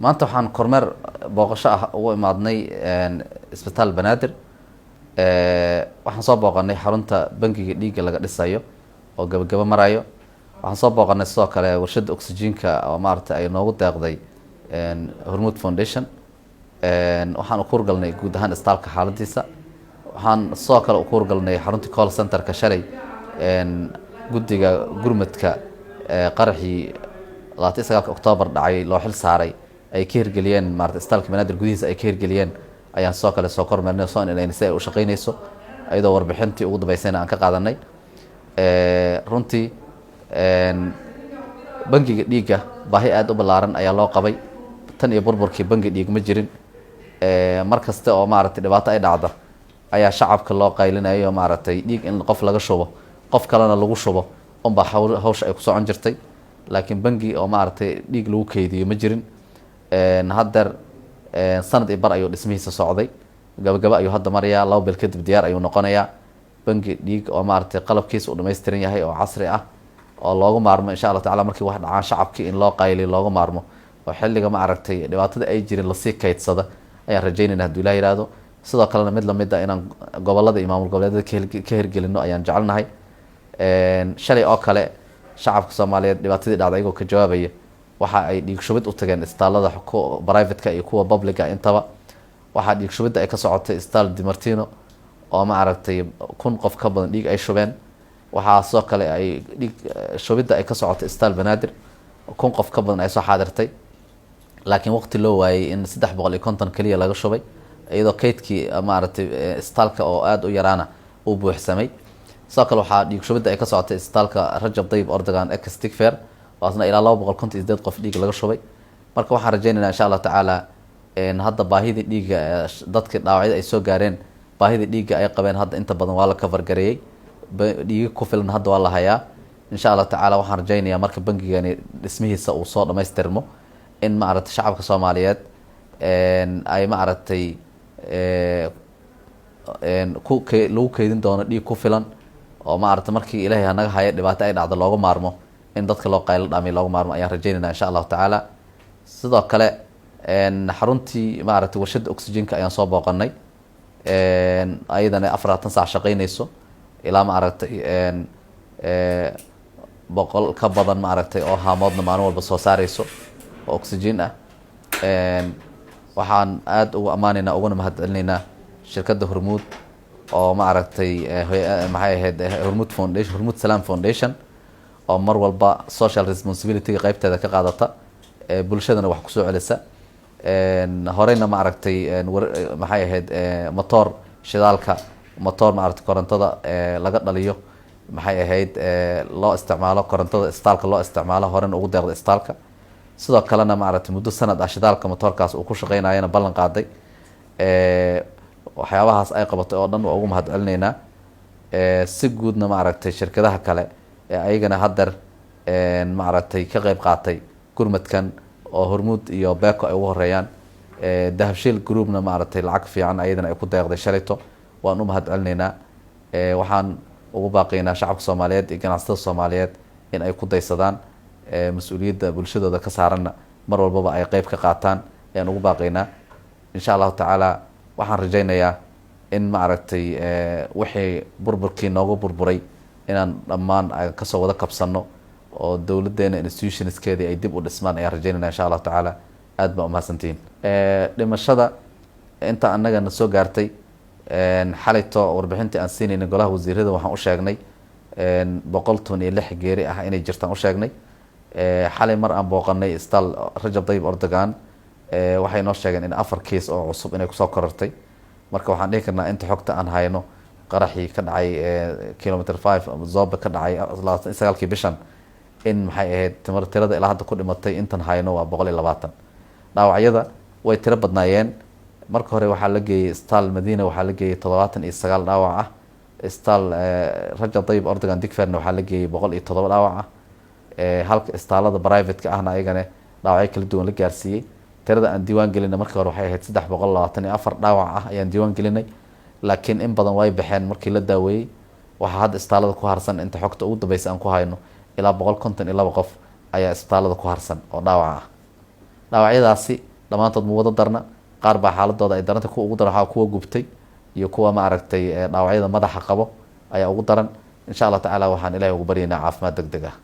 maanta waxaan kormeer booqasho ah ugu imaadnay isbitaal banaadir. Waxaan soo booqanay xarunta bangiga dhiigga laga dhisayo oo gabagaba marayo. Waxaan soo booqanay sidoo kale warshada oxygenka oo maaragtay ay noogu deeqday Hormuud Foundation. Waxaan u kuurgalnay guud ahaan isbitaalka xaaladiisa. Waxaan sidoo kale u kuurgalnay xarunta call centerka shalay guddiga gurmadka qaraxii 29 Oktoobar dhacay loo xil saaray ay ka hirgeliyeen maaragtay isbitaalka banaadir gudihiisa ay ka hirgeliyeen ayaan sidoo kale soo kormeernay soo inay si ay u shaqeynayso ayadoo warbixintii ugu dambeysayna aan ka qaadanay. Runtii bangiga dhiigga baahi aad u ballaaran ayaa loo qabay tan iyo burburkii bangi dhiig ma jirin. Markasta oo maaragtay dhibaato ay dhacdo ayaa shacabka loo qaylinayo maaragtay dhiig in qof laga shubo qof kalena lagu shubo unbaa hawsha ay ku socon jirtay, laakiin bangi oo maaragtay dhiig lagu keydiyo ma jirin. Haddeer sanad iyo bar ayuu dhismihiisa socday, gabagaba ayuu hadda marayaa, 2 bil kadib diyaar ayuu noqonayaa. Bangi dhiig oo maaragtay qalabkiisa u dhammaystiran yahay oo casri ah oo loogu maarmo insha Allah tacaala markii wax dhacaan shacabkii in loo qayliyo loogu maarmo oo xilliga maaragtay dhibaatada ay jirin lasii kaydsada ayaan rajaynaynaa hadduu Ilaahay yiraahdo. sidoo kalena mid la mid ah inaan gobolada iyo maamul goboleedyada ka hirgelino ayaan jecelnahay. Shalay oo kale shacabka Soomaaliyeed dhibaatadii dhacday ayagoo ka jawaabaya waxa ay dhiig shubid u tageen isbitaalada private-ka iyo kuwa public-ka intaba. Waxa dhiig shubidda ay ka socotay isbitaal Dimartino oo maaragtay 1000 qof ka badan dhiig ay shubeen. Waxa sidoo kale ay dhiig shubidda ay ka socotay isbitaal Banaadir 1000 qof ka badan ay soo xaadirtay, laakiin waqti loo waayay in 350 kaliya laga shubay iyadoo kaydkii maaragtay isbitaalka oo aad u yaraana uu buuxsamay. sidoo kale waxaa dhiig shubidda ay ka socotay isbitaalka Rajab Tayyip Erdogan Stigfair waasna ilaa 258 qof dhiig laga shubay. Marka waxaan rajaynaynaa insha Allah tacaala hadda baahida dhiigga dadka dhaawacyada ay soo gaareen baahida dhiigga ay qabeen hadda inta badan waa la cover gareeyay, dhiig ku filan hadda waa la hayaa. insha Allah tacaala waxaan rajaynayaa marka bangigani dhismihiisa uu soo dhamaystirmo in maaragtay shacabka Soomaaliyeed ay maaragtay lagu keydin doono dhiig ku filan oo maaragtay markii Ilaahay naga haya dhibaato ay dhacdo looga maarmo in dadka loo qaylo dhaamay looga maarmo ayaan rajaynaynaa insha Allah tacaala. sidoo kale xaruntii maaragtay warshada oxygenka ayaan soo booqanay ayadana 24 saac shaqeynayso ilaa maaragtay boqol ka badan maaragtay oo haamoodna maalin walba soo saarayso oo oxygen ah. waxaan aad ugu amaanaynaa uguna mahadcelinaynaa shirkadda Hormuud oo maaragtay maxay ahayd Hormuud Foundation, Hormuud Salaam Foundation oo mar walba social responsibility qaybteeda ka qaadata bulshadana wax ku soo celisa. horeyna maaragtay maxay ahayd motor shidaalka motor maaragtay korontada laga dhaliyo maxay ahayd loo isticmaalo korontada isbitaalka loo isticmaalo horena ugu deeqday isbitaalka. sidoo kalena maaragtay muddo sanad ah shidaalka motorkaas uu ku shaqeynayana ballan qaaday. waxyaabahaas ay qabatay oo dhan waa ugu mahadcelinaynaa. si guudna maaragtay shirkadaha kale ayagana haddeer maaragtay ka qayb qaatay gurmadkan oo Hormuud iyo Beko ay ugu horeeyaan. Dahabshiil groupna maaragtay lacag fiican ayadana ay ku deeqday shalayto waan u mahadcelinaynaa. waxaan ugu baaqaynaa shacabka Soomaaliyeed iyo ganacsatada Soomaaliyeed in ay ku daysadaan mas'uuliyadda bulshadooda ka saaranna mar walbaba ay qayb ka qaataan ayaan ugu baaqaynaa. insha Allah tacaala waxaan rajaynayaa in maaragtay wixii burburkii noogu burburay inaan dhammaan ka soo wada kabsano oo dawladeena institutionskeedii ay dib u dhismaan ayaan rajaynaynaa insha Allah tacaala. aad baa u mahadsantihiin. dhimashada inta annagana soo gaartay xalayto warbixintii aan siinayna golaha wasiirada waxaan u sheegnay 116 geeri ah inay jirtaan u sheegnay. xalay mar aan booqanay isbitaal Rajab Tayyip Erdogan waxay noo sheegeen in 4 case oo cusub inay kusoo korortay. marka waxaan dhihi karnaa inta xogta aan hayno qaraxii ka dhacay kilometer 5 Zobe ka dhacay 29 bishan in maxay ahayd tirada ilaa hadda ku dhimatay intan hayno waa 120. dhaawacyada way tiro badnaayeen. marka hore waxaa la geeyay isbitaal Madiina waxaa la geeyay 79 dhaawac ah. isbitaal Rajab Tayyip Erdogan Digfaarna waxaa la geeyay 107 dhaawac ah. halka isbitaalada private-ka ahna ayagana dhaawacyo kala duwan la gaarsiiyay. tirada aan diiwaan gelinay markii hore waxay ahayd 324 dhaawac ah ayaan diiwaan gelinay, laakiin in badan way baxeen markii la daaweeyay. waxaa hadda isbitaalada ku harsan inta xogta ugu dambaysa aan ku hayno ilaa 152 qof ayaa isbitaalada ku harsan oo dhaawac ah. dhaawacyadaasi dhammaantood ma wada darna qaar baa xaaladooda ay daranta kuwa ugu daran waxaa kuwa gubtay iyo kuwa maaragtay dhaawacyada madaxa qabo ayaa ugu daran insha allah tacaala waxaan ilahay ugu baryaynaa caafimaad deg deg ah